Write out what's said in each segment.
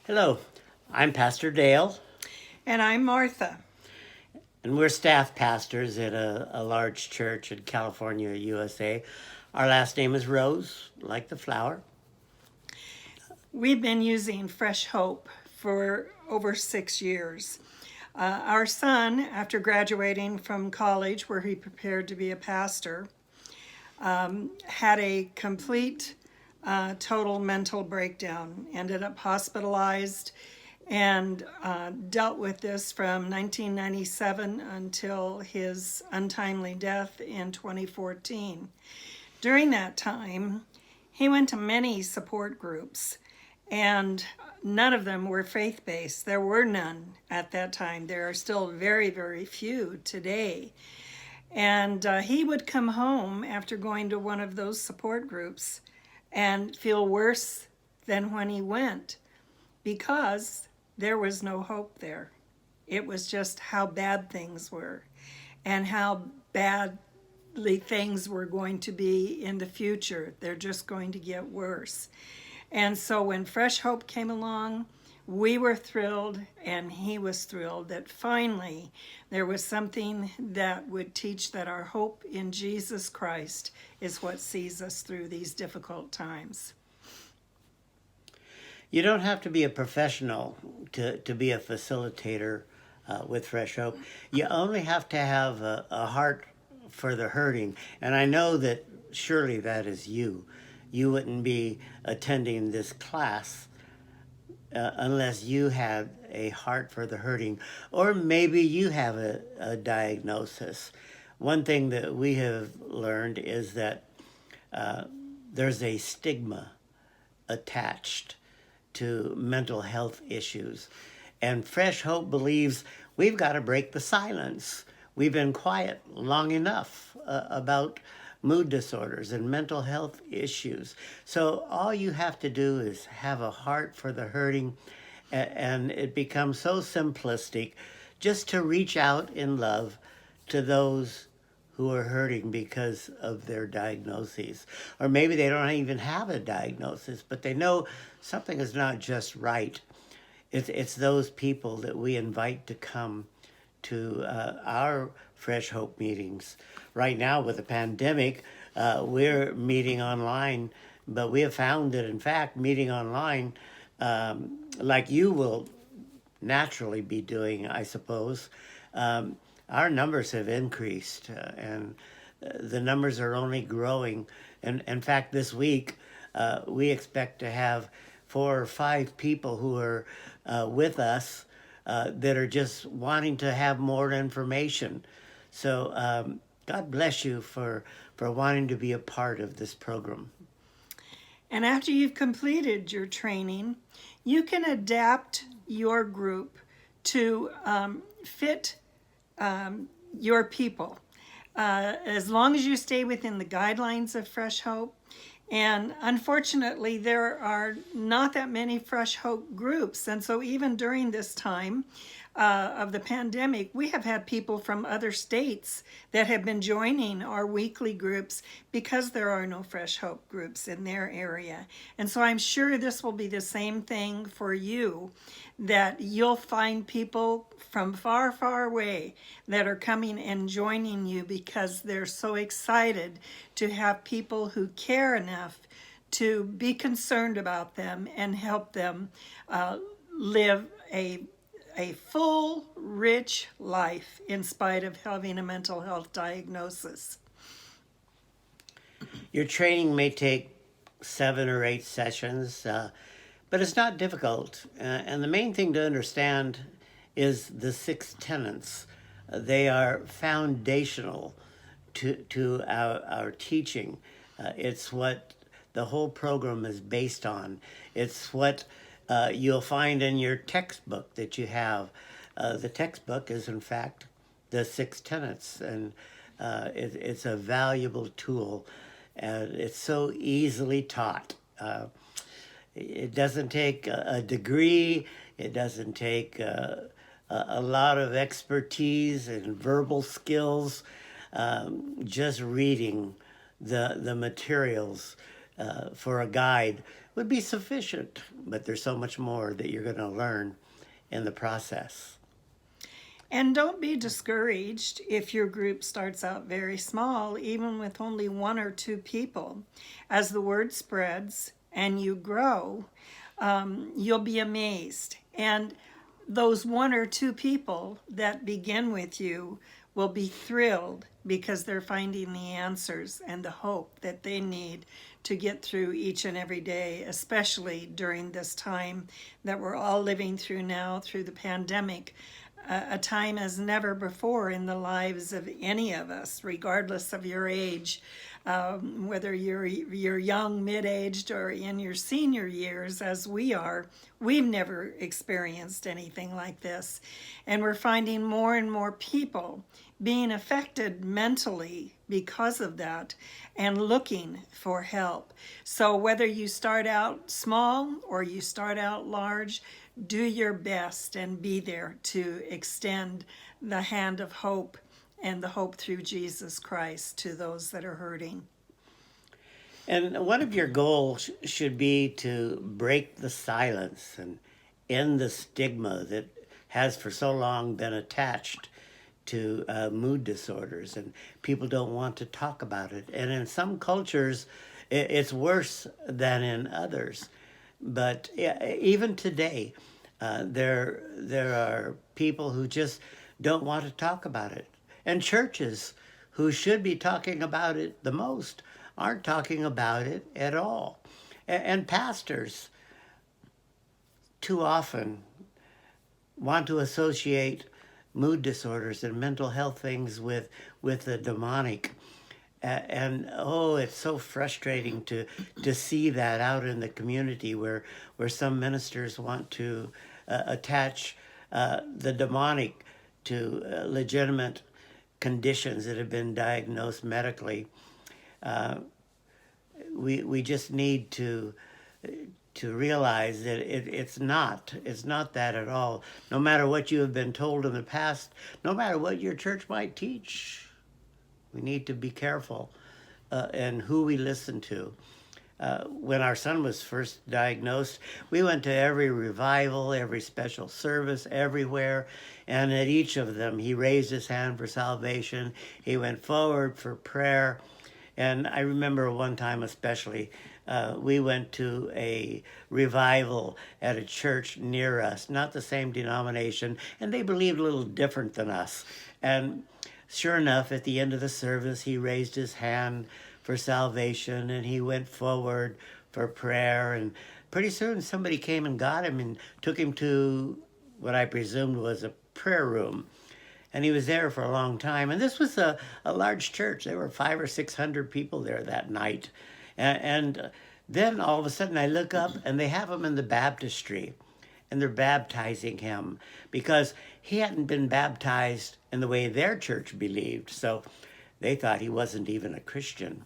Hello, I'm Pastor Dale, And I'm Martha. and we're staff pastors at a large church in California, USA. Our last name is Rose, like the flower. We've been using Fresh Hope for over 6 years. Our son, after graduating from college where he prepared to be a pastor, had a complete total mental breakdown, ended up hospitalized, and dealt with this from 1997 until his untimely death in 2014. During that time, he went to many support groups, and none of them were faith based. There were none at that time. There are still very, very few today. And he would come home after going to one of those support groups and feel worse than when he went because there was no hope there. It was just how bad things were and how badly things were going to be in the future. They're just going to get worse. And so when Fresh Hope came along, we were thrilled and he was thrilled that finally there was something that would teach that our hope in Jesus Christ is what sees us through these difficult times. You don't have to be a professional to be a facilitator with Fresh Hope. You only have to have a heart for the hurting. And I know that surely that is you. You wouldn't be attending this class unless you had a heart for the hurting, or maybe you have a diagnosis. One thing that we have learned is that there's a stigma attached to mental health issues. And Fresh Hope believes we've got to break the silence. We've been quiet long enough about mood disorders and mental health issues. So all you have to do is have a heart for the hurting, and it becomes so simplistic just to reach out in love to those who are hurting because of their diagnoses. Or maybe they don't even have a diagnosis, but they know something is not just right. It's those people that we invite to come to our Fresh Hope meetings. Right now, with the pandemic, we're meeting online, but we have found that, in fact, meeting online, like you will naturally be doing, I suppose, our numbers have increased, and the numbers are only growing. And in fact, this week, we expect to have 4 or 5 people who are with us that are just wanting to have more information. So God bless you for wanting to be a part of this program. And after you've completed your training, you can adapt your group to fit your people. As long as you stay within the guidelines of Fresh Hope. And unfortunately, there are not that many Fresh Hope groups. And so even during this time of the pandemic, we have had people from other states that have been joining our weekly groups because there are no Fresh Hope groups in their area. And so I'm sure this will be the same thing for you, that you'll find people from far, far away that are coming and joining you because they're so excited to have people who care enough to be concerned about them and help them live a full, rich life in spite of having a mental health diagnosis. Your training may take 7 or 8 sessions, but it's not difficult. And the main thing to understand is the 6 tenets. They are foundational to our teaching. It's what the whole program is based on. It's what you'll find in your textbook that you have. The textbook is, in fact, the 6 tenets, and it's a valuable tool, and it's so easily taught. It doesn't take a degree. It doesn't take a lot of expertise and verbal skills. Just reading the materials for a guide would be sufficient. But there's so much more that you're going to learn in the process. And don't be discouraged if your group starts out very small, even with only 1 or 2 people. As the word spreads and you grow, you'll be amazed. And those 1 or 2 people that begin with you will be thrilled because they're finding the answers and the hope that they need to get through each and every day, especially during this time that we're all living through now, through the pandemic. A time as never before in the lives of any of us, regardless of your age, whether you're young, mid-aged, or in your senior years, as we are. We've never experienced anything like this, and we're finding more and more people being affected mentally because of that and looking for help. So whether you start out small or you start out large, do your best and be there to extend the hand of hope and the hope through Jesus Christ to those that are hurting. And one of your goals should be to break the silence and end the stigma that has for so long been attached to mood disorders, and people don't want to talk about it. And in some cultures, it's worse than in others. But even today, there are people who just don't want to talk about it. And churches who should be talking about it the most aren't talking about it at all. And pastors too often want to associate mood disorders and mental health things with the demonic. And it's so frustrating to see that out in the community where some ministers want to attach the demonic to legitimate conditions that have been diagnosed medically. We just need to realize that it's not that at all. No matter what you have been told in the past, no matter what your church might teach, we need to be careful and who we listen to. When our son was first diagnosed, we went to every revival, every special service, everywhere, and at each of them he raised his hand for salvation. He went forward for prayer. And I remember one time especially, we went to a revival at a church near us, not the same denomination, and they believed a little different than us. And sure enough, at the end of the service, he raised his hand for salvation and he went forward for prayer. And pretty soon somebody came and got him and took him to what I presumed was a prayer room. And he was there for a long time. And this was a large church. There were 500 or 600 people there that night. And then all of a sudden I look up and they have him in the baptistry. And they're baptizing him because he hadn't been baptized in the way their church believed. So they thought he wasn't even a Christian.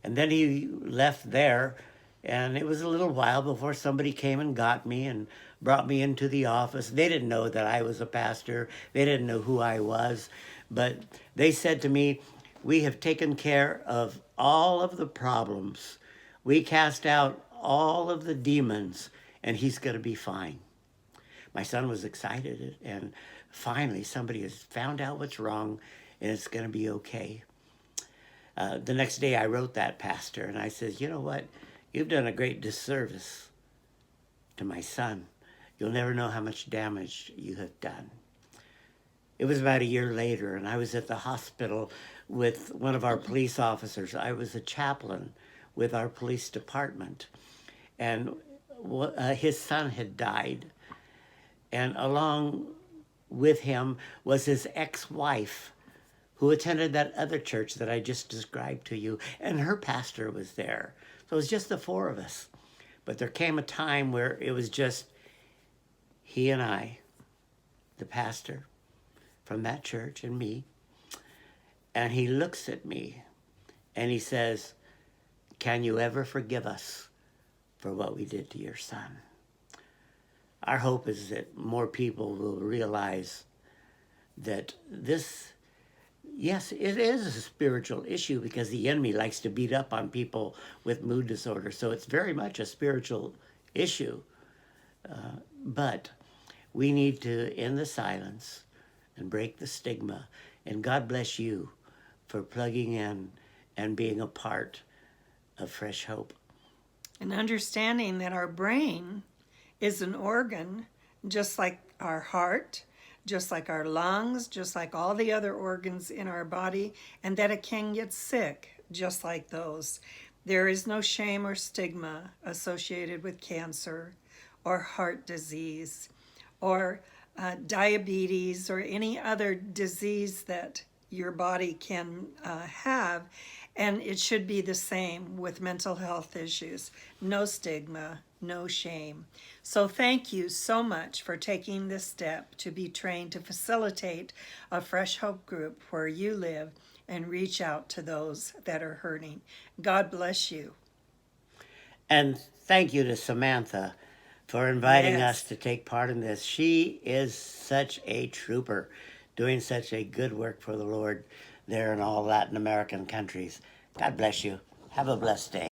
And then he left there. And it was a little while before somebody came and got me and brought me into the office. They didn't know that I was a pastor. They didn't know who I was. But they said to me, "We have taken care of all of the problems. We cast out all of the demons, and he's going to be fine." My son was excited, and finally somebody has found out what's wrong, and it's going to be okay. The next day I wrote that pastor, and I said, "You know what? You've done a great disservice to my son. You'll never know how much damage you have done." It was about a year later, and I was at the hospital with one of our police officers. I was a chaplain with our police department, and his son had died. And along with him was his ex-wife, who attended that other church that I just described to you, and her pastor was there. So it was just the 4 of us. But there came a time where it was just he and I, the pastor from that church, and me. And he looks at me and he says, "Can you ever forgive us for what we did to your son?" Our hope is that more people will realize that this Yes, it is a spiritual issue because the enemy likes to beat up on people with mood disorder. So it's very much a spiritual issue. But we need to end the silence and break the stigma. And God bless you for plugging in and being a part of Fresh Hope. And understanding that our brain is an organ just like our heart, just like our lungs, just like all the other organs in our body, and that it can get sick just like those. There is no shame or stigma associated with cancer or heart disease or diabetes or any other disease that your body can have. And it should be the same with mental health issues. No stigma, no shame. So thank you so much for taking this step to be trained to facilitate a Fresh Hope group where you live and reach out to those that are hurting. God bless you. And thank you to Samantha for inviting Yes. us to take part in this. She is such a trooper, doing such a good work for the Lord there in all Latin American countries. God bless you. Have a blessed day.